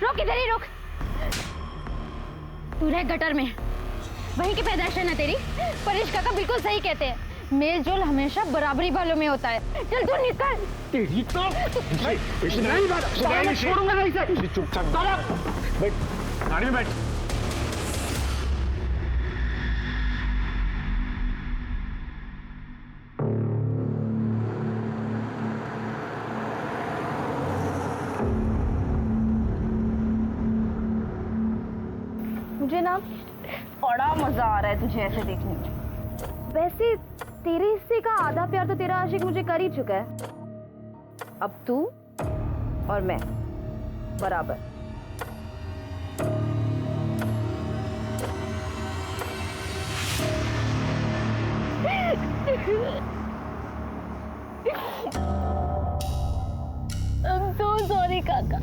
रुक, इधर ही रुक। तू रह गटर में, वहीं की पैदाइश है ना तेरी। परेश काका बिल्कुल सही कहते हैं, मेल जोल हमेशा बराबरी वालों में होता है। चल तू निकल। तेरी तो नहीं बात छोड़ूंगा नहीं इसे। चुपचाप बैठ, गाड़ी में बैठ। मुझे ना बड़ा मजा आ रहा है तुझे ऐसे देखने में। वैसे तेरे हिस्से का आधा प्यार तो तेरा आशिक मुझे कर ही चुका है। अब तू और मैं बराबर। I'm so sorry काका,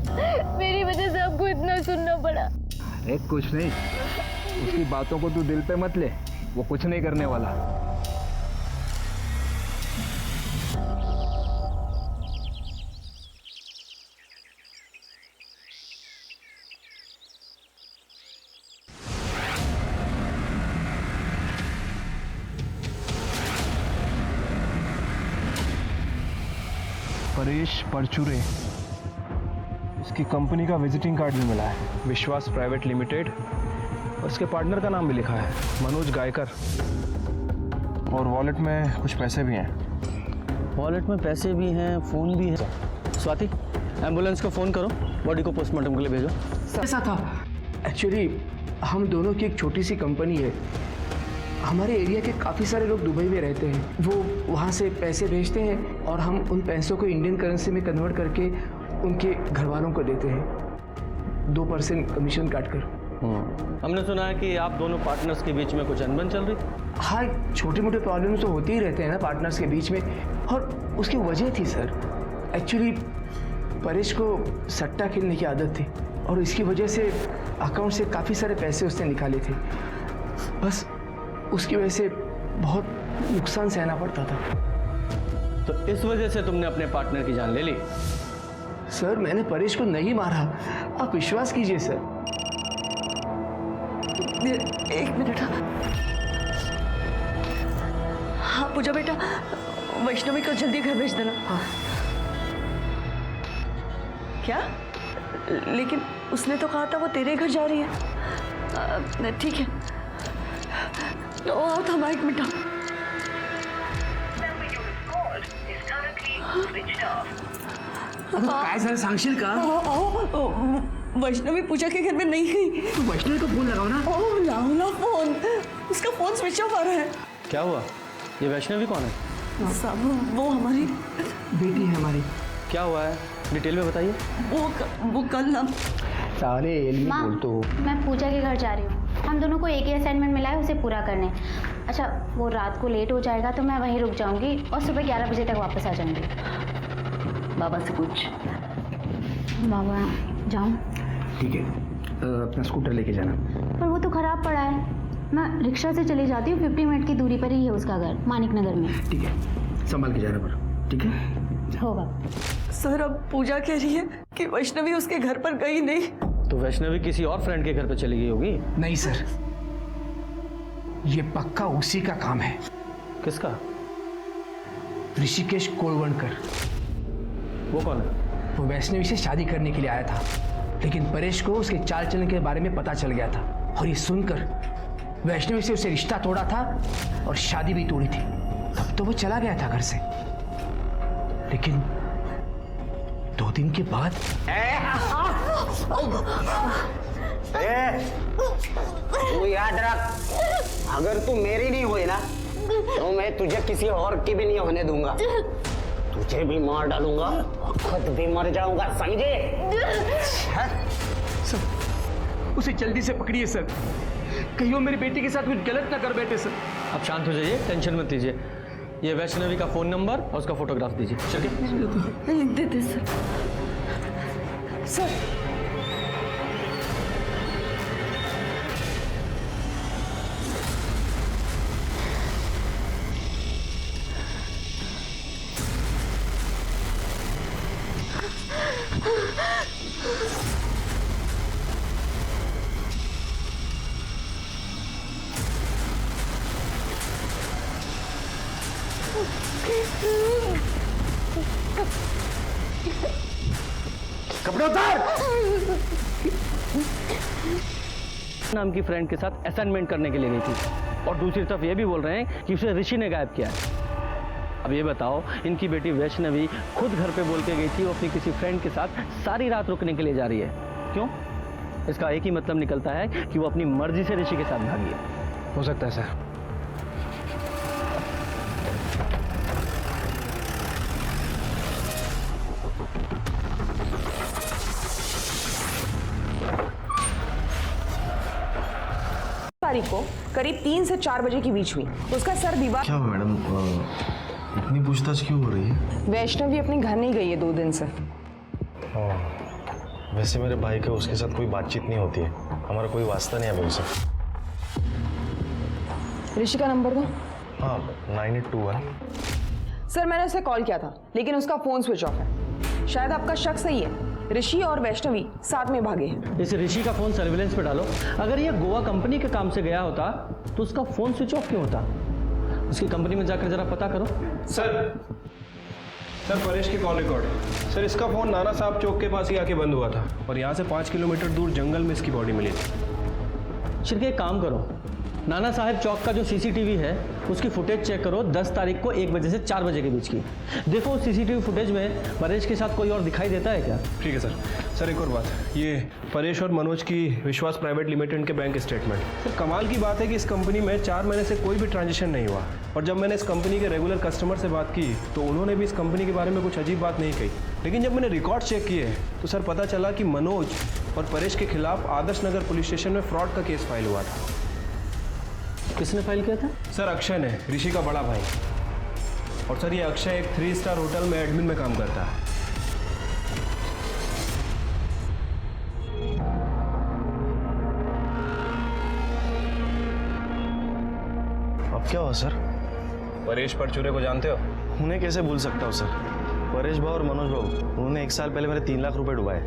मेरी वजह से आपको इतना सुनना पड़ा। अरे कुछ नहीं, उसकी बातों को तू दिल पे मत ले, वो कुछ नहीं करने वाला। परेश परचूरे, इसकी कंपनी का विजिटिंग कार्ड भी मिला है, विश्वास प्राइवेट लिमिटेड। उसके पार्टनर का नाम भी लिखा है, मनोज गायकर। और वॉलेट में कुछ पैसे भी हैं। वॉलेट में पैसे भी हैं, फ़ोन भी है। स्वाति, एम्बुलेंस को फ़ोन करो, बॉडी को पोस्टमार्टम के लिए भेजो। ऐसा था एक्चुअली, हम दोनों की एक छोटी सी कंपनी है। हमारे एरिया के काफ़ी सारे लोग दुबई में रहते हैं। वो वहाँ से पैसे भेजते हैं और हम उन पैसों को इंडियन करेंसी में कन्वर्ट करके उनके घर वालों को देते हैं 2% कमीशन काट कर। हमने सुना है कि आप दोनों पार्टनर्स के बीच में कुछ अनबन चल रही। हाँ, छोटे मोटे प्रॉब्लम्स तो होते ही रहते हैं ना पार्टनर्स के बीच में, और उसकी वजह थी सर। एक्चुअली परेश को सट्टा खेलने की आदत थी और इसकी वजह से अकाउंट से काफ़ी सारे पैसे उसने निकाले थे। बस उसकी वजह से बहुत नुकसान सहना पड़ता था। तो इस वजह से तुमने अपने पार्टनर की जान ले ली? सर मैंने परेश को नहीं मारा, आप विश्वास कीजिए सर। एक मिनट। हाँ पूजा बेटा, वैष्णवी को जल्दी घर भेज देना। हाँ। क्या? लेकिन उसने तो कहा था वो तेरे घर जा रही है। ठीक है, थांबा एक मिनट। काय झालं सांगशील का? वैष्णवी पूजा के घर में नहीं गई। तू वैष्णवी को फोन लगाओ ना। ओह लाओ ना फोन, उसका फोन स्विच ऑफ आ रहा है। क्या हुआ? ये वैष्णवी कौन है? साहब वो हमारी बेटी है हमारी। क्या हुआ है, डिटेल में बताइए। वो कल ना सारे एलमी माँ, बोल तो। मैं पूजा के घर जा रही हूँ। हम दोनों को एक ही असाइनमेंट मिला है, उसे पूरा करने। अच्छा, वो रात को लेट हो जाएगा तो मैं वहीं रुक जाऊंगी और सुबह 11 बजे तक वापस आ जाऊंगी। बाबा से पूछ। बाबा जाऊँ? ठीक है, अपना स्कूटर लेके जाना। पर वो तो खराब पड़ा है। मैं रिक्शा से चली जाती हूँ, 50 मिनट की दूरी पर ही है उसका घर, मानिक नगर में। ठीक है, संभाल के जाना पर। ठीक है, होगा। सर अब पूजा कह रही है कि वैष्णवी उसके घर पर गई नहीं। तो वैष्णवी किसी और फ्रेंड के घर पे चली गई होगी। नहीं सर, ये पक्का उसी का काम है। किसका? ऋषिकेश कोलवणकर। वो कौन है? वो वैष्णवी से शादी करने के लिए आया था, लेकिन परेश को उसके चाल चलन के बारे में पता चल गया था और ये सुनकर वैष्णवी से उसे रिश्ता तोड़ा था और शादी भी तोड़ी थी। तब तो वो चला गया था घर से, लेकिन 2 दिन के बाद तू याद रख, अगर तू मेरी नहीं हुई ना तो मैं तुझे किसी और की भी नहीं होने दूंगा। तुझे भी मार डालूंगा, खुद भी मर जाऊंगा, समझे? सर उसे जल्दी से पकड़िए सर, कहीं वो मेरी बेटी के साथ कुछ गलत ना कर बैठे सर। अब शांत हो जाइए, टेंशन मत लीजिए। ये वैष्णवी का फ़ोन नंबर और उसका फोटोग्राफ दीजिए। चलिए लिख देते सर। सर कपड़े उतार। नाम की फ्रेंड के साथ असाइनमेंट करने के लिए गई थी और दूसरी तरफ ये भी बोल रहे हैं कि उसे ऋषि ने गायब किया है। अब ये बताओ, इनकी बेटी वैष्णवी खुद घर पे बोल के गई थी वो अपनी किसी फ्रेंड के साथ सारी रात रुकने के लिए जा रही है। क्यों? इसका एक ही मतलब निकलता है कि वो अपनी मर्जी से ऋषि के साथ भागी है। हो सकता है सर। तारीख को करीब 3 से 4 बजे के बीच हुई। उसका सर दीवार। क्या मैडम, इतनी पूछताछ क्यों हो रही है? वैष्णवी अपने घर नहीं गई है 2 दिन से। वैसे मेरे भाई का उसके साथ कोई बातचीत नहीं होती है, हमारा कोई वास्ता नहीं है उनसे। ऋषि का नंबर दो। हाँ, 9821। सर मैंने उसे कॉल किया था लेकिन उसका फोन स्विच ऑफ है। शायद आपका शक सही है, ऋषि और वैष्णवी साथ में भागे हैं। इस ऋषि का फोन सर्विलेंस पे डालो। अगर ये गोवा कंपनी के काम से गया होता तो उसका फोन स्विच ऑफ क्यों होता? उसकी कंपनी में जाकर जरा पता करो। सर परेश की कॉल रिकॉर्ड है। सर इसका फोन नाना साहब चौक के पास ही आके बंद हुआ था और यहाँ से 5 किलोमीटर दूर जंगल में इसकी बॉडी मिली थी। शिरके एक काम करो, नाना साहब चौक का जो सीसीटीवी है उसकी फुटेज चेक करो 10 तारीख को 1 बजे से 4 बजे के बीच की। देखो उस सीसीटीवी फुटेज में परेश के साथ कोई और दिखाई देता है क्या? ठीक है सर। सर एक और बात, ये परेश और मनोज की विश्वास प्राइवेट लिमिटेड के बैंक स्टेटमेंट। सर कमाल की बात है कि इस कंपनी में 4 महीने से कोई भी ट्रांजेक्शन नहीं हुआ और जब मैंने इस कंपनी के रेगुलर कस्टमर से बात की तो उन्होंने भी इस कंपनी के बारे में कुछ अजीब बात नहीं कही। लेकिन जब मैंने रिकॉर्ड चेक किए तो सर पता चला कि मनोज और परेश के खिलाफ आदर्श नगर पुलिस स्टेशन में फ्रॉड का केस फाइल हुआ था। किसने फाइल किया था? सर अक्षय ने, ऋषि का बड़ा भाई। और सर ये अक्षय एक 3 स्टार होटल में एडमिन में काम करता है। अब क्या हुआ सर? परेश परचूरे को जानते हो? उन्हें कैसे भूल सकता हूँ सर? परेश भाऊ और मनोज भाऊ, उन्होंने 1 साल पहले मेरे 3 लाख रुपए डुबाए।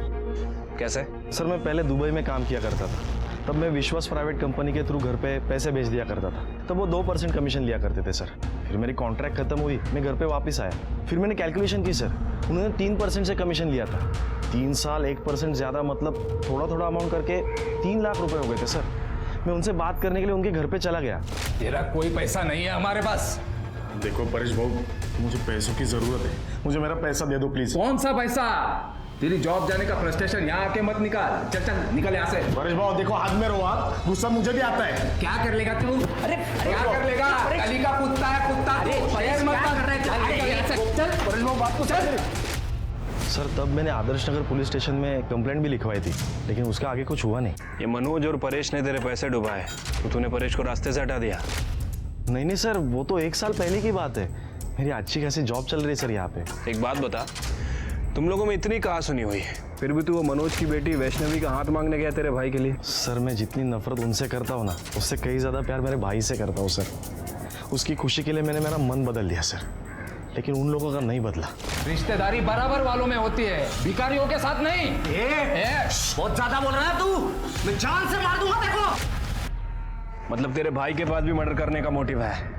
कैसे? सर मैं पहले दुबई में काम किया करता था, तब मैं विश्वास प्राइवेट कंपनी के थ्रू घर पे पैसे भेज दिया करता था। तब वो 2% कमीशन लिया करते थे सर। फिर मेरी कॉन्ट्रैक्ट खत्म हुई, मैं घर पे वापस आया। फिर मैंने कैलकुलेशन की सर, उन्होंने 3% से कमीशन लिया था। 3 साल 1% ज़्यादा, मतलब थोड़ा थोड़ा अमाउंट करके 3 लाख रुपए हो गए थे सर। मैं उनसे बात करने के लिए उनके घर पे चला गया। तेरा कोई पैसा नहीं है हमारे पास। देखो परेश भाऊ, मुझे पैसों की जरूरत है, मुझे मेरा पैसा दे दो प्लीज। कौन सा पैसा? तेरी जॉब जाने का फ्रस्ट्रेशन यहाँ आके मत निकाल। चल चल निकल यहाँ से। परेश भाऊ देखो, हाथ में रहो आप, गुस्सा मुझे भी आता है। क्या कर लेगा तू? अरे क्या कर लेगा? गली का कुत्ता है, कुत्ता। परेश मत कर रहे। चल निकल यहाँ से। चल परेश भाऊ, बात को चल। सर तब मैंने आदर्श नगर पुलिस स्टेशन में कंप्लेंट भी लिखवाई थी, लेकिन उसका आगे कुछ हुआ नहीं। ये मनोज और परेश ने तेरे पैसे डुबाए तो तूने परेश को रास्ते से हटा दिया? नहीं सर, वो तो 1 साल पहले की बात है। मेरी अच्छी खासी जॉब चल रही है सर यहाँ पे। एक बात बता, तुम लोगों में इतनी कहाँ सुनी हुई है, फिर भी तू वो मनोज की बेटी वैष्णवी का हाथ मांगने गया तेरे भाई के लिए? सर मैं जितनी नफरत उनसे करता हूँ ना, उससे कई ज़्यादा प्यार मेरे भाई से करता हूँ सर। उसकी खुशी के लिए मैंने मेरा मन बदल दिया सर, लेकिन उन लोगों का नहीं बदला। रिश्तेदारी बराबर वालों में होती है, भिखारियों के साथ नहीं। बहुत ज्यादा बोल रहा है तू, मैं जान से मार दूंगा देखो। मतलब तेरे भाई के पास भी मर्डर करने का मोटिव है?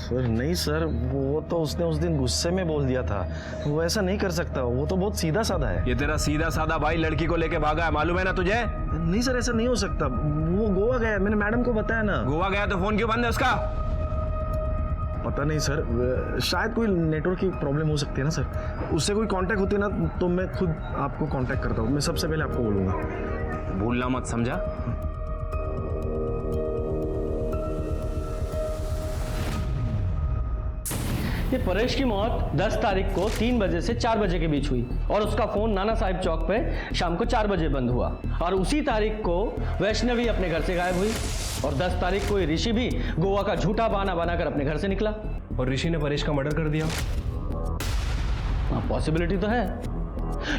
सर नहीं सर, वो तो उसने उस दिन गुस्से में बोल दिया था, वो ऐसा नहीं कर सकता, वो तो बहुत सीधा साधा है। ये तेरा सीधा साधा भाई लड़की को लेके भागा है, मालूम है ना तुझे? नहीं सर, ऐसा नहीं हो सकता, वो गोवा गया, मैंने मैडम को बताया ना। गोवा गया तो फोन क्यों बंद है उसका? पता नहीं सर, शायद कोई नेटवर्क की प्रॉब्लम हो सकती है ना सर। उससे कोई कांटेक्ट होती है ना तो मैं खुद आपको कांटेक्ट करता हूँ, मैं सबसे पहले आपको बोलूँगा। भूलना मत, समझा? ये परेश की मौत 10 तारीख को 3 बजे से 4 बजे के बीच हुई और उसका फोन नाना साहिब चौक पे शाम को 4 बजे बंद हुआ। और उसी तारीख को वैष्णवी अपने घर से गायब हुई और 10 तारीख को ऋषि भी गोवा का झूठा बहाना बनाकर अपने घर से निकला। और ऋषि ने परेश का मर्डर कर दिया? हाँ, पॉसिबिलिटी तो है,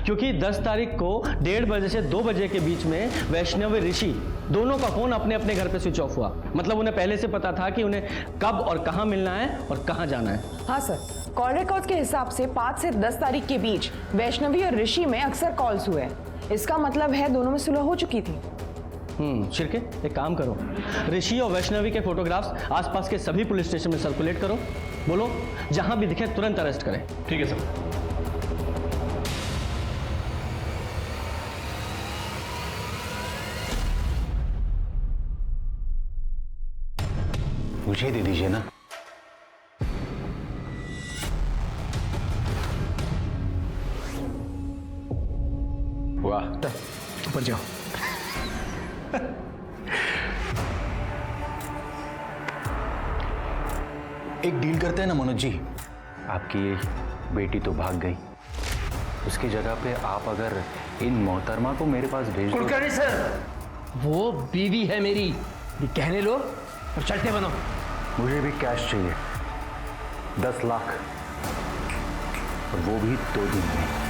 क्योंकि 10 तारीख को 1:30 बजे से 2 बजे के बीच में वैष्णवी ऋषि दोनों का फोन अपने अपने घर पे स्विच ऑफ हुआ। मतलब उन्हें पहले से पता था कि उन्हें कब और कहां मिलना है और कहां जाना है। हाँ सर, कॉल रिकॉर्ड्स के हिसाब से 5 से 10 तारीख के बीच वैष्णवी और ऋषि में अक्सर कॉल्स हुए। इसका मतलब है दोनों में सुलह हो चुकी थी। शिरके एक काम करो, ऋषि और वैष्णवी के फोटोग्राफ्स आसपास के सभी पुलिस स्टेशन में सर्कुलेट करो। बोलो जहां भी दिखे तुरंत अरेस्ट करें। ठीक है सर। मुझे दे दीजिए ना। वाह, ऊपर जाओ। एक डील करते हैं ना मनोज जी। आपकी बेटी तो भाग गई, उसकी जगह पे आप अगर इन मोहतरमा को मेरे पास भेज दो। कुलकर्णी सर, वो बीवी है मेरी, ये कहने लो और चलते बनो। मुझे भी कैश चाहिए, 10 लाख, और वो भी 2 दिन में।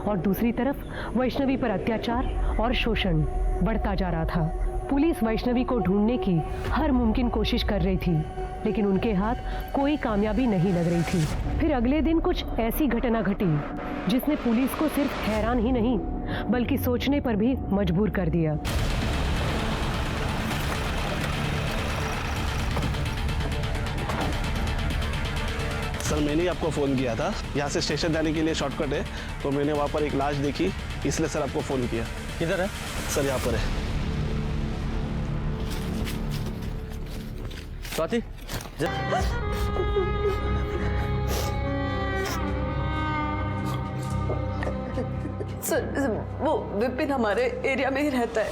और दूसरी तरफ वैष्णवी पर अत्याचार और शोषण बढ़ता जा रहा था। पुलिस वैष्णवी को ढूंढने की हर मुमकिन कोशिश कर रही थी, लेकिन उनके हाथ कोई कामयाबी नहीं लग रही थी। फिर अगले दिन कुछ ऐसी घटना घटी जिसने पुलिस को सिर्फ हैरान ही नहीं बल्कि सोचने पर भी मजबूर कर दिया। सर, मैंने आपको फ़ोन किया था। यहाँ से स्टेशन जाने के लिए शॉर्टकट है, तो मैंने वहाँ पर एक लाश देखी, इसलिए सर आपको फ़ोन किया। किधर है? सर यहाँ पर है। स्वाति, सर, वो विपिन हमारे एरिया में ही रहता है।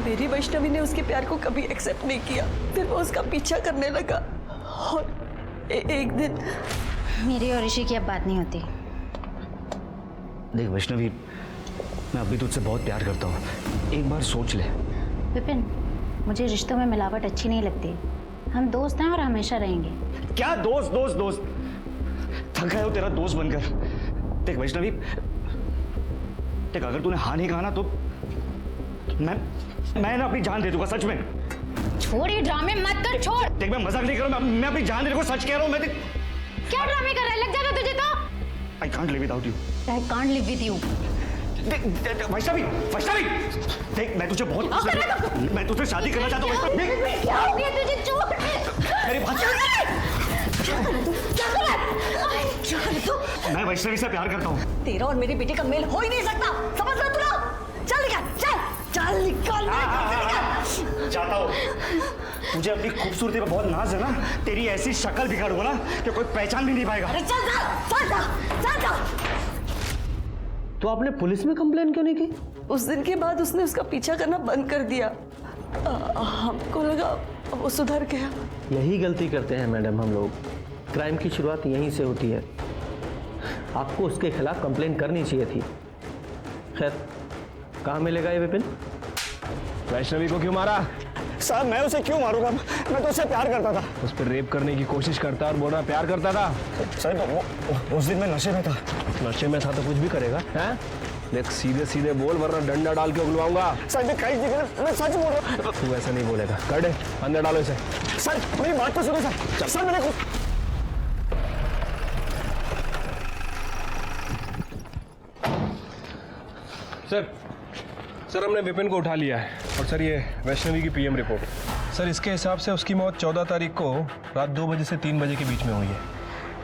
मेरी वैष्णवी ने उसके प्यार को कभी एक्सेप्ट नहीं किया, फिर वो उसका पीछा करने लगा और एक दिन। मेरी और ऋषि की अब बात नहीं होती। देख वैष्णवी, मैं अभी तुझसे बहुत प्यार करता हूँ, एक बार सोच ले। विपिन, मुझे रिश्तों में मिलावट अच्छी नहीं लगती। हम दोस्त हैं और हमेशा रहेंगे। क्या दोस्त दोस्त दोस्त? थक गए हो तेरा दोस्त बनकर। देख वैष्णवी, देख अगर तूने हाँ नहीं कहा ना तो मैं ना अपनी जान दे दूंगा, सच में। छोड़ ये ड्रामे मत कर, छोड़। देख मैं मजाक नहीं कर रहा हूँ, मैं अपनी जान देने को सच कह रहा हूँ। मैं क्या ड्रामे कर रहा है? लग जाता तुझे तो। I can't live without you. I can't live with you. Vaishnavi, Vaishnavi, देख मैं तुझे बहुत, मैं तुझसे शादी करना चाहता हूँ वैष्णवी। क्या हो गया तुझे? छोड़ मेरी बात सुन। मैं वैष्णवी से प्यार करता हूँ। तेरा और मेरी बेटी का मेल हो ही नहीं सकता, समझ रहा तू ना? चल निकल, चल निकल। चाहता हूँ, मुझे अपनी खूबसूरती पर बहुत नाज है ना, तेरी ऐसी शक्ल बिगाड़ूंगा ना कि कोई पहचान भी नहीं पाएगा। अरे चल जा। तो आपने पुलिस में कंप्लेन क्यों नहीं की? उस दिन के बाद उसने उसका पीछा करना बंद कर दिया। हमको लगा वो सुधर गया। यही गलती करते हैं मैडम हम लोग। क्राइम की शुरुआत यहीं से होती है। आपको उसके खिलाफ कंप्लेन करनी चाहिए थी। खैर, कहाँ मिलेगा ये विपिन? वैष्णवी को क्यों मारा? साहब मैं उसे क्यों मारूंगा? मैं तो उससे प्यार करता था। उस पर रेप करने की कोशिश करता और बोल रहा प्यार करता था। सर उस दिन मैं नशे में था। नशे में था तो कुछ भी करेगा, हैं? देख सीधे सीधे बोल वरना डंडा डाल के उगलवाऊंगा। सर मैं कई जगह, मैं सच बोल रहा हूँ। तू ऐसा नहीं बोलेगा। कर दे, अंदर डालो इसे। सर मेरी बात तो सुनो सर। सर मैंने सर हमने विपिन को उठा लिया है। और सर ये वैष्णवी की पीएम रिपोर्ट। सर इसके हिसाब से उसकी मौत 14 तारीख को रात 2 बजे से 3 बजे के बीच में हुई है।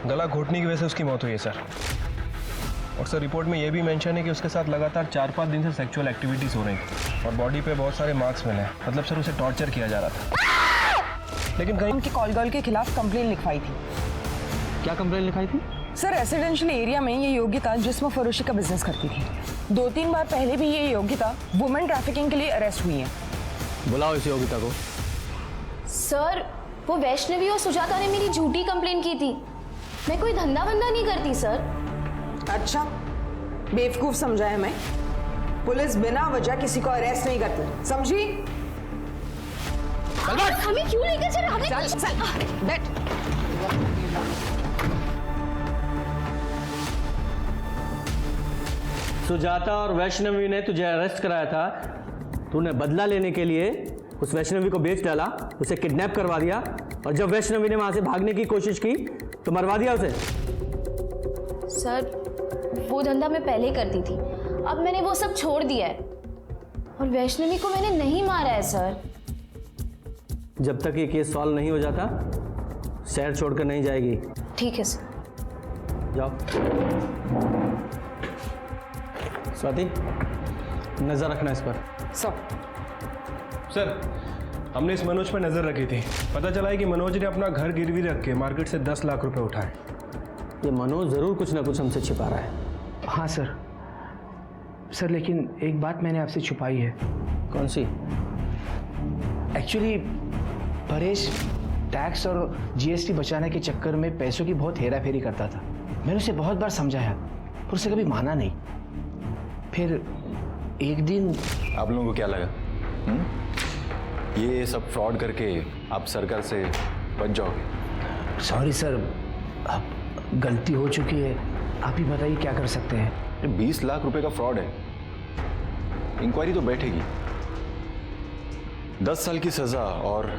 गला घोटने की वजह से उसकी मौत हुई है सर। और सर रिपोर्ट में ये भी मेंशन है कि उसके साथ लगातार 4-5 दिन से सेक्सुअल एक्टिविटीज़ हो रही थी और बॉडी पे बहुत सारे मार्क्स मिले हैं। मतलब सर उसे टॉर्चर किया जा रहा था। लेकिन कहीं उनकी कॉल गर्ल के खिलाफ कंप्लेन लिखवाई थी। क्या कंप्लेन लिखाई थी? सर रेसिडेंशियल एरिया में ये योग्यता जिस्म फरोशी का बिजनेस करती थी। 2-3 बार पहले भी ये योग्यता वुमेन ट्रैफिकिंग के लिए अरेस्ट हुई है। बुलाओ इस योग्यता को। सर वो वैष्णवी और सुजाता ने मेरी झूठी कंप्लेन की थी। मैं कोई धंधा वंदा नहीं करती सर। अच्छा, बेवकूफ समझा है मैं? पुलिस बिना वजह किसी को अरेस्ट नहीं करती, समझी? हमें क्यों लेकर चल रहे? चल चल बैठ। सुजाता और वैष्णवी ने तुझे अरेस्ट कराया था। तूने बदला लेने के लिए उस वैष्णवी को बेच डाला, उसे किडनैप करवा दिया, और जब वैष्णवी ने वहां से भागने की कोशिश की तो मरवा दिया उसे। सर वो धंधा मैं पहले करती थी, अब मैंने वो सब छोड़ दिया है। और वैष्णवी को मैंने नहीं मारा है सर। जब तक ये केस सॉल्व नहीं हो जाता शहर छोड़कर नहीं जाएगी। ठीक है सर। जाओ। स्वाति, नजर रखना इस पर। सर, हमने इस मनोज पर नजर रखी थी। पता चला है कि मनोज ने अपना घर गिरवी रख के मार्केट से 10 लाख रुपए उठाए। ये मनोज जरूर कुछ ना कुछ हमसे छिपा रहा है। हाँ सर। सर लेकिन एक बात मैंने आपसे छुपाई है। कौन सी? एक्चुअली परेश टैक्स और जीएसटी बचाने के चक्कर में पैसों की बहुत हेरा फेरी करता था। मैंने उसे बहुत बार समझाया पर उसे कभी माना नहीं। फिर एक दिन। आप लोगों को क्या लगा ये सब फ्रॉड करके आप सरकार से बच जाओगे? सॉरी सर, अब गलती हो चुकी है। आप ही बताइए क्या कर सकते हैं। 20 लाख रुपए का फ्रॉड है, इंक्वायरी तो बैठेगी। 10 साल की सजा और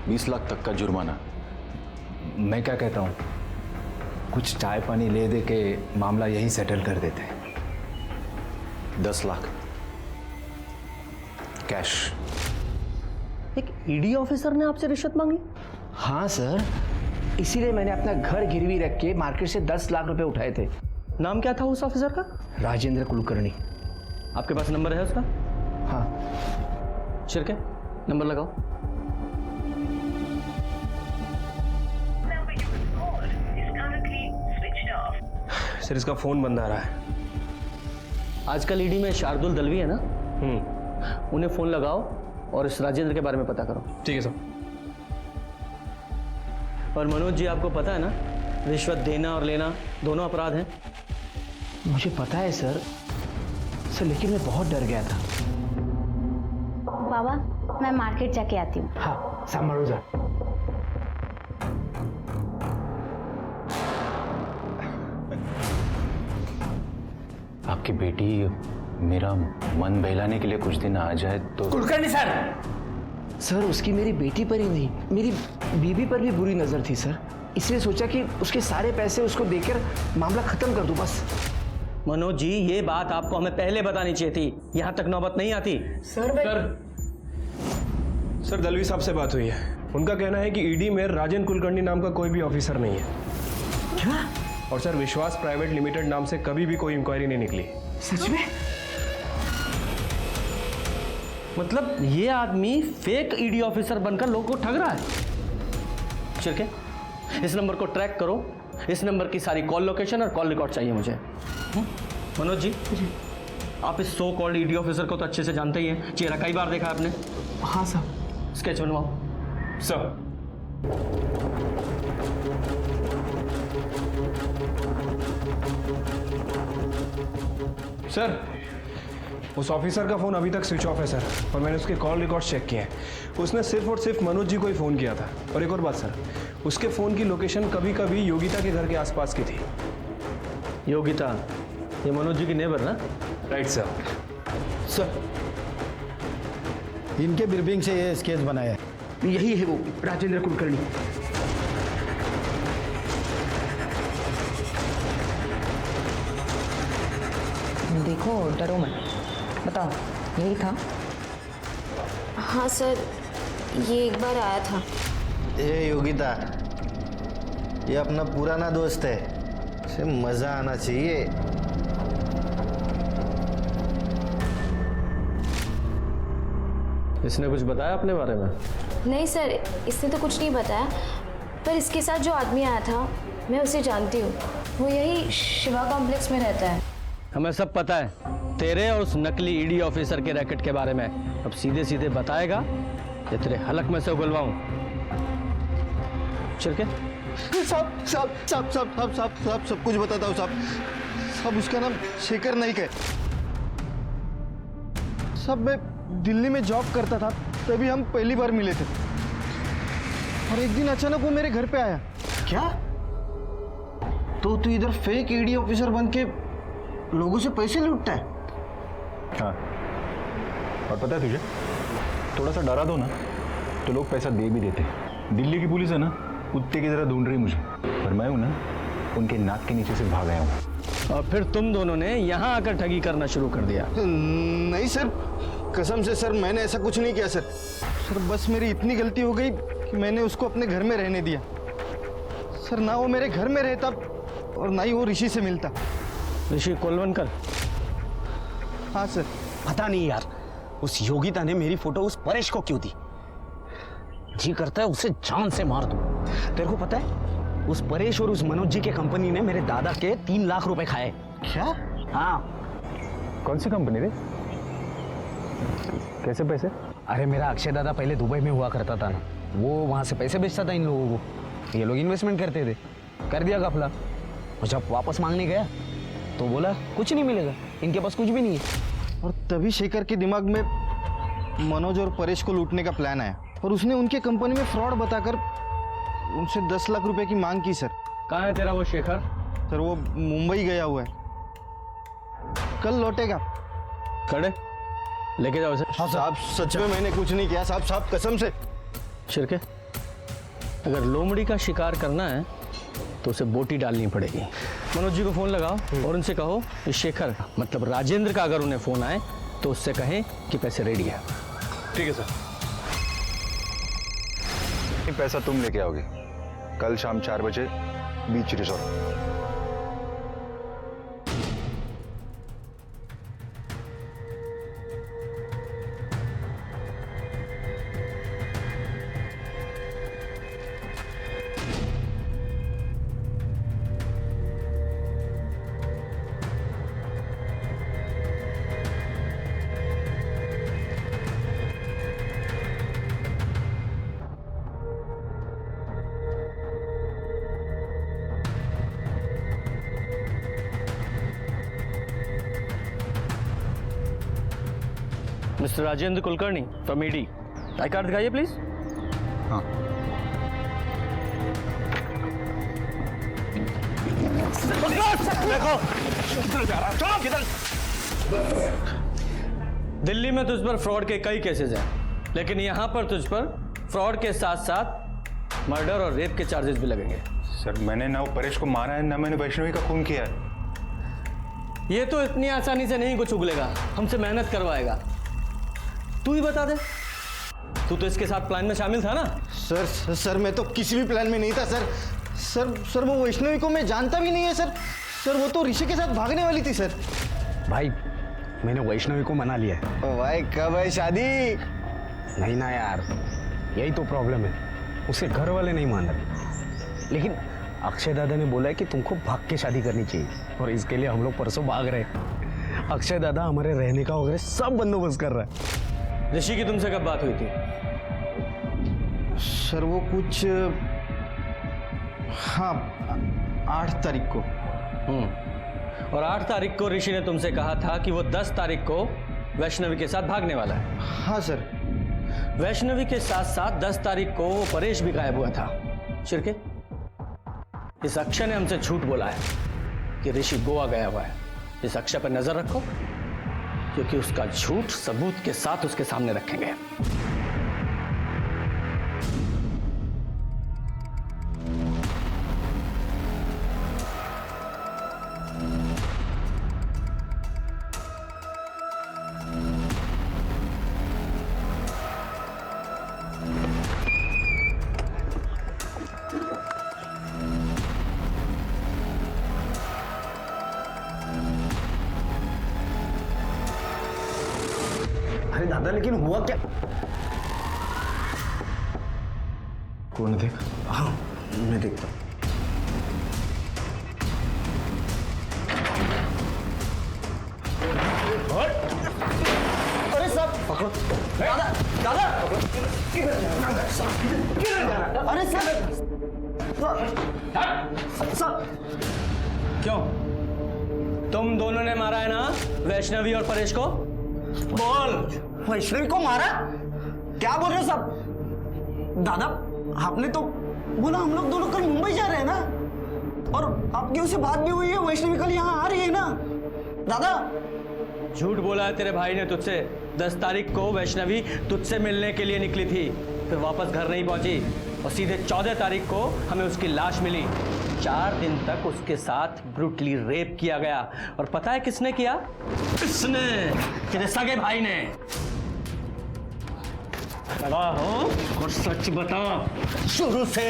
20 लाख तक का जुर्माना। मैं क्या कहता हूँ, कुछ चाय पानी ले दे के मामला यही सेटल कर देते हैं। 10 लाख कैश। एक ईडी ऑफिसर ने आपसे रिश्वत मांगी? हाँ सर, इसीलिए मैंने अपना घर गिरवी रख के मार्केट से 10 लाख रुपए उठाए थे। नाम क्या था उस ऑफिसर का? राजेंद्र कुलकर्णी। आपके पास नंबर है उसका? हाँ। शिरके, नंबर लगाओ। सर इसका फोन बंद आ रहा है। आजकल ईडी में शार्दुल दलवी है ना? उन्हें फोन लगाओ और इस राजेंद्र के बारे में पता करो। ठीक है सर। और मनोज जी, आपको पता है ना, रिश्वत देना और लेना दोनों अपराध हैं। मुझे पता है सर, लेकिन मैं बहुत डर गया था। बाबा, मैं मार्केट जाके आती हूँ। हाँ, संभालो जा। आपकी बेटी मेरा मन बहलाने के लिए कुछ दिन आ जाए तो। कुलकर्णी सर, उसकी मेरी बेटी पर ही नहीं, मेरी बीवी पर भी बुरी नजर थी सर। इसलिए सोचा कि उसके सारे पैसे उसको देकर मामला खत्म कर दूं बस। मनोज जी, ये बात आपको हमें पहले बतानी चाहिए थी, यहां तक नौबत नहीं आती। सर दलवी साहब से बात हुई है। उनका कहना है कि ईडी में राजन कुलकर्णी नाम का कोई भी ऑफिसर नहीं है। क्या? और सर विश्वास प्राइवेट लिमिटेड नाम से कभी भी कोई इंक्वायरी नहीं निकली। सच में? मतलब ये आदमी फेक ईडी ऑफिसर बनकर लोगों को ठग रहा है। शिरके, इस नंबर को ट्रैक करो। इस नंबर की सारी कॉल लोकेशन और कॉल रिकॉर्ड चाहिए मुझे। मनोज जी, आप इस सो कॉल्ड ईडी ऑफिसर को तो अच्छे से जानते ही हैं, चेहरा कई बार देखा आपने। हाँ सर। स्केच बनवाओ। सर। सर, उस ऑफिसर का फोन अभी तक स्विच ऑफ है सर, और मैंने उसके कॉल रिकॉर्ड चेक किए हैं। उसने सिर्फ और सिर्फ मनोज जी को ही फ़ोन किया था। और एक और बात सर, उसके फ़ोन की लोकेशन कभी कभी योगिता के घर के आसपास की थी। योगिता, ये मनोज जी की नेबर ना? Right sir. सर, इनके ब्रीफिंग से ये स्केच बनाया है। यही है वो राजेंद्र कुलकर्णी। देखो, डरो मत, बताओ यही था? हाँ सर, ये एक बार आया था। ए योगिता, ये अपना पुराना दोस्त है, इसे मजा आना चाहिए। इसने कुछ बताया अपने बारे में? नहीं सर, इसने तो कुछ नहीं बताया, पर इसके साथ जो आदमी आया था मैं उसे जानती हूँ। वो यही शिवा कॉम्प्लेक्स में रहता है। हमें सब पता है तेरे और उस नकली ईडी ऑफिसर के रैकेट के बारे में। अब सीधे सीधे बताएगा या तेरे हलक में से उगलवाऊं? शिरके, सब कुछ बताता हूँ साहब। सब उसका नाम शेखर नाइक है। सब मैं दिल्ली में जॉब करता था, तभी हम पहली बार मिले थे। और एक दिन अचानक वो मेरे घर पे आया। क्या? तो तू इधर फेक ईडी ऑफिसर बन के लोगों से पैसे लूटता है? हाँ, और पता है तुझे, थोड़ा सा डरा दो ना तो लोग पैसा दे भी देते। दिल्ली की पुलिस है ना, कुत्ते की तरह ढूंढ रही मुझे, पर मैं हूं ना, उनके नाक के नीचे से भाग आया हूं। और फिर तुम दोनों ने यहाँ आकर ठगी करना शुरू कर दिया? नहीं सर, कसम से सर, मैंने ऐसा कुछ नहीं किया सर। सर बस मेरी इतनी गलती हो गई कि मैंने उसको अपने घर में रहने दिया। सर ना वो मेरे घर में रहता और ना ही वो ऋषि से मिलता। ऋषि कोलवनकर? हाँ सर। पता नहीं यार, उस योगिता ने मेरी फोटो उस परेश को क्यों दी? जी करता है उसे जान से मार दूं। तेरे को पता है, उस परेश और उस मनोज जी के कंपनी ने मेरे दादा के 3 लाख रुपए खाए। क्या? हाँ। कौन सी कंपनी रे? कैसे पैसे? अरे मेरा अक्षय दादा पहले दुबई में हुआ करता था ना, वो वहां से पैसे बेचता था इन लोगों को। ये लोग इन्वेस्टमेंट करते थे, कर दिया घपला। और जब वापस मांगने गया तो बोला कुछ नहीं मिलेगा, इनके पास कुछ भी नहीं है। और तभी शेखर के दिमाग में मनोज और परेश को लूटने का प्लान आया और उसने उनके कंपनी में फ्रॉड बताकर उनसे 10 लाख रुपए की मांग की। सर कहाँ है तेरा वो शेखर? सर वो मुंबई गया हुआ है, कल लौटेगा। खड़े लेके जाओ इसे। हाँ साहब, सच में मैंने कुछ नहीं किया साहब, साहब कसम से। शिरके, अगर लोमड़ी का शिकार करना है तो उसे बोटी डालनी पड़ेगी। मनोज जी को फोन लगाओ और उनसे कहो कि शेखर मतलब राजेंद्र का अगर उन्हें फोन आए तो उससे कहें कि पैसे रेडी है। ठीक है सर। पैसा तुम लेके आओगे कल शाम 4 बजे beach resort. Mister Rajendra Kulkarni from ED, I card दिखाइए प्लीज। हाँ। दिल्ली में तुझ पर फ्रॉड के कई केसेस हैं, लेकिन यहाँ पर तुझ पर फ्रॉड के साथ साथ मर्डर और रेप के चार्जेस भी लगेंगे। सर मैंने ना वो परेश को मारा है, ना मैंने वैष्णवी का खून किया है। ये तो इतनी आसानी से नहीं कुछ उगलेगा, हमसे मेहनत करवाएगा। तू ही बता दे, तू तो इसके साथ प्लान में शामिल था ना? सर मैं तो किसी भी प्लान में नहीं था सर। सर वो वैष्णवी को मैं जानता भी नहीं है सर। सर वो तो ऋषि के साथ भागने वाली थी सर। भाई मैंने वैष्णवी को मना लिया है। भाई कब है शादी? नहीं ना यार, यही तो प्रॉब्लम है, उसके घर वाले नहीं मान रहे। लेकिन अक्षय दादा ने बोला है कि तुमको भाग के शादी करनी चाहिए, और इसके लिए हम लोग परसों भाग रहे हैं। अक्षय दादा हमारे रहने का वगैरह सब बंदोबस्त कर रहा है। ऋषि की तुमसे कब बात हुई थी? सर वो कुछ हाँ 8 तारीख को। और 8 तारीख को ऋषि ने तुमसे कहा था कि वो 10 तारीख को वैष्णवी के साथ भागने वाला है। हाँ सर। वैष्णवी के साथ साथ 10 तारीख को वो परेश भी गायब हुआ था। शिरके, इस अक्षय ने हमसे झूठ बोला है कि ऋषि गोवा गया हुआ है। इस अक्षय पर नजर रखो, क्योंकि उसका झूठ सबूत के साथ उसके सामने रखेंगे। अरे दादा, लेकिन हुआ क्या? कौन देख? हाँ मैं देखता हूँ। अरे साहब पकड़ो। दादा, दादा अरे सर क्यों? तुम दोनों ने मारा है ना वैष्णवी और परेश को? बोल, वैष्णवी को मारा? क्या बोल रहे हो सब? दादा, आपने तो बोला हम लोग दोनों कल मुंबई जा रहे हैं ना, और आपकी उससे बात भी हुई है, वैष्णवी कल यहाँ आ रही है ना दादा। झूठ बोला है तेरे भाई ने तुझसे। 10 तारीख को वैष्णवी तुझसे मिलने के लिए निकली थी, फिर वापस घर नहीं पहुंची और सीधे 14 तारीख को हमें उसकी लाश मिली। 4 दिन तक उसके साथ ब्रूटली रेप किया गया। और पता है किसने किया? किसने? तेरे सगे भाई ने। हो और सच बता। शुरू से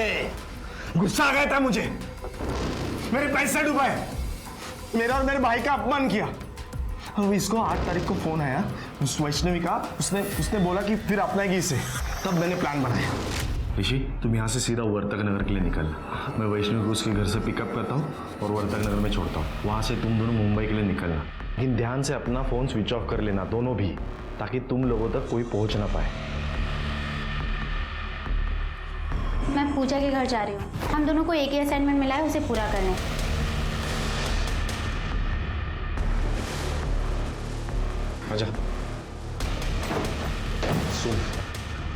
गुस्सा आ गया था मुझे, मेरे पैसे डुबाए, मेरा और मेरे भाई का अपमान किया। अब इसको 8 तारीख को फोन आया उस वैष्णवी का, उसने बोला कि फिर अपनाएगी इसे, तब मैंने प्लान बनाया। ऋषि, तुम यहाँ से सीधा वर्तक नगर के लिए निकलना। मैं वैष्णवी को उसके घर से पिकअप करता हूँ और वर्तक नगर में छोड़ता हूँ। वहाँ से तुम दोनों मुंबई के लिए निकलना, लेकिन ध्यान से अपना फोन स्विच ऑफ कर लेना, दोनों भी, ताकि तुम लोगों तक कोई पहुँच ना पाए। मैं पूजा के घर जा रही हूँ। हम दोनों को एक ही असाइनमेंट मिला है, उसे पूरा करना है। आजा। सुन,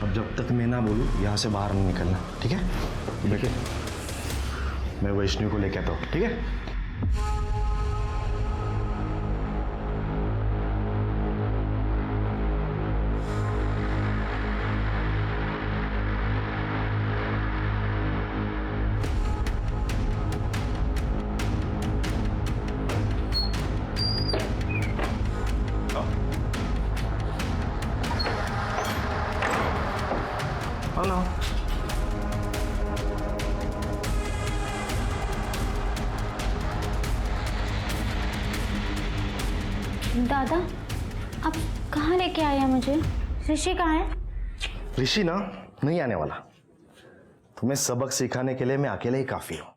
अब जब तक मैं ना बोलूं यहाँ से बाहर नहीं निकलना, ठीक है? बैठे, मैं वैष्णवी को लेके आता हूँ, ठीक है? दादा, आप कहाँ लेके आए हैं मुझे? ऋषि कहाँ है? ऋषि ना नहीं आने वाला। तुम्हें सबक सिखाने के लिए मैं अकेले ही काफी हूँ।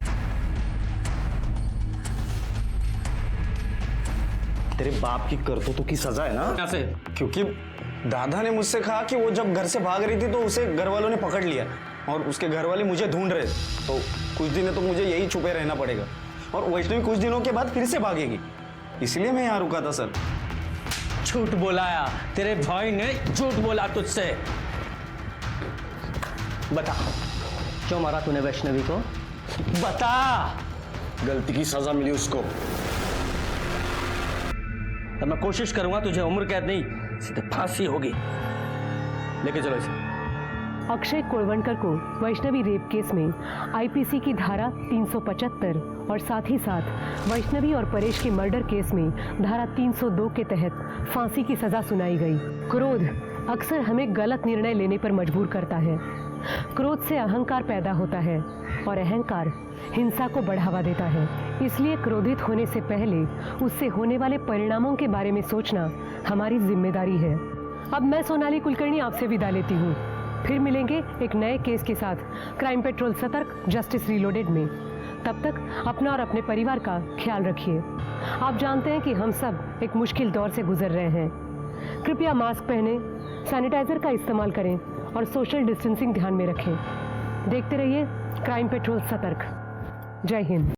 तेरे बाप की करतूतों की सजा है ना? कैसे? क्योंकि दादा ने मुझसे कहा कि वो जब घर से भाग रही थी तो उसे घर वालों ने पकड़ लिया और उसके घर वाले मुझे ढूंढ रहे, तो कुछ दिनों तो मुझे यही छुपे रहना पड़ेगा। और वैष्णवी कुछ दिनों के बाद फिर से भागेगी, इसलिए मैं यहाँ रुका था सर। झूठ बोलाया तेरे भाई ने, झूठ बोला तुझसे। बता, क्यों मारा तूने वैष्णवी को? बता। गलती की सजा मिली उसको। तब मैं कोशिश करूंगा तुझे उम्र कैद नहीं, सीधे फांसी होगी। लेके चलो इसे। अक्षय कोलवणकर को वैष्णवी रेप केस में आईपीसी की धारा 375 और साथ ही साथ वैष्णवी और परेश के मर्डर केस में धारा 302 के तहत फांसी की सजा सुनाई गई। क्रोध अक्सर हमें गलत निर्णय लेने पर मजबूर करता है। क्रोध से अहंकार पैदा होता है और अहंकार हिंसा को बढ़ावा देता है। इसलिए क्रोधित होने से पहले उससे होने वाले परिणामों के बारे में सोचना हमारी जिम्मेदारी है। अब मैं सोनाली कुलकर्णी आपसे विदा लेती हूँ। फिर मिलेंगे एक नए केस के साथ क्राइम पेट्रोल सतर्क जस्टिस रीलोडेड में। तब तक अपना और अपने परिवार का ख्याल रखिए। आप जानते हैं कि हम सब एक मुश्किल दौर से गुजर रहे हैं। कृपया मास्क पहनें, सैनिटाइजर का इस्तेमाल करें और सोशल डिस्टेंसिंग ध्यान में रखें। देखते रहिए क्राइम पेट्रोल सतर्क। जय हिंद।